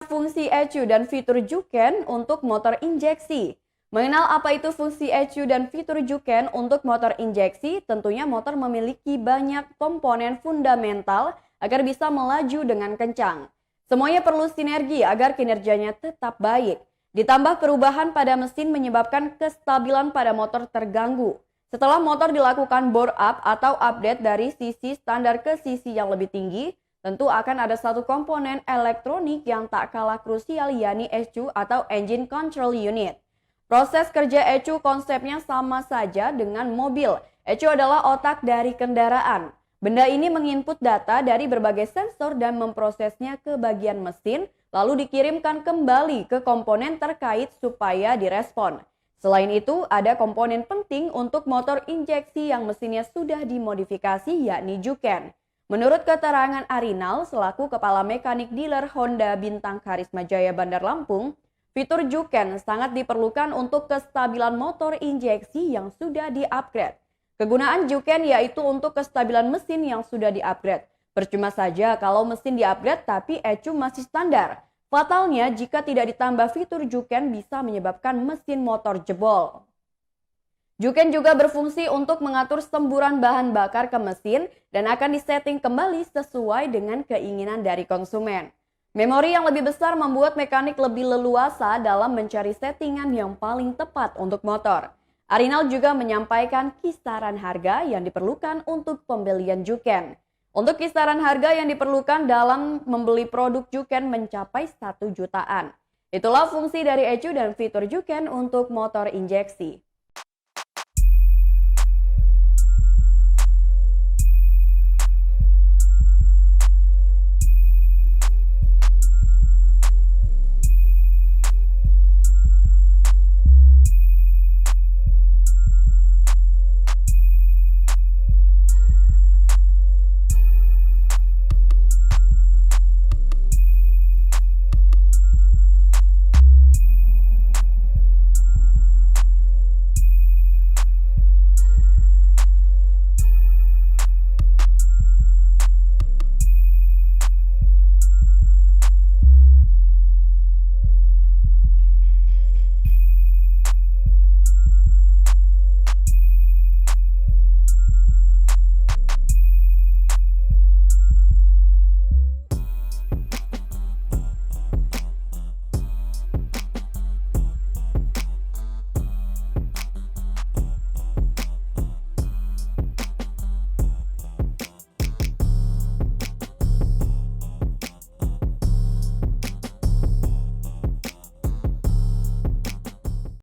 Fungsi ECU dan fitur Juken untuk motor injeksi. Mengenal apa itu fungsi ECU dan fitur Juken untuk motor injeksi, tentunya motor memiliki banyak komponen fundamental agar bisa melaju dengan kencang. Semuanya perlu sinergi agar kinerjanya tetap baik. Ditambah perubahan pada mesin menyebabkan kestabilan pada motor terganggu. Setelah motor dilakukan bore up atau update dari sisi standar ke sisi yang lebih tinggi, tentu akan ada satu komponen elektronik yang tak kalah krusial, yakni ECU atau Engine Control Unit. Proses kerja ECU konsepnya sama saja dengan mobil. ECU adalah otak dari kendaraan. Benda ini menginput data dari berbagai sensor dan memprosesnya ke bagian mesin, lalu dikirimkan kembali ke komponen terkait supaya direspon. Selain itu, ada komponen penting untuk motor injeksi yang mesinnya sudah dimodifikasi, yakni Juken. Menurut keterangan Arinal selaku Kepala Mekanik Dealer Honda Bintang Karisma Jaya Bandar Lampung, fitur Juken sangat diperlukan untuk kestabilan motor injeksi yang sudah di-upgrade. Kegunaan Juken yaitu untuk kestabilan mesin yang sudah di-upgrade. Percuma saja kalau mesin di-upgrade tapi ECU masih standar. Fatalnya jika tidak ditambah fitur Juken bisa menyebabkan mesin motor jebol. Juken juga berfungsi untuk mengatur semburan bahan bakar ke mesin dan akan disetting kembali sesuai dengan keinginan dari konsumen. Memori yang lebih besar membuat mekanik lebih leluasa dalam mencari settingan yang paling tepat untuk motor. Arinal juga menyampaikan kisaran harga yang diperlukan untuk pembelian Juken. Untuk kisaran harga yang diperlukan dalam membeli produk Juken mencapai 1 jutaan. Itulah fungsi dari ECU dan fitur Juken untuk motor injeksi.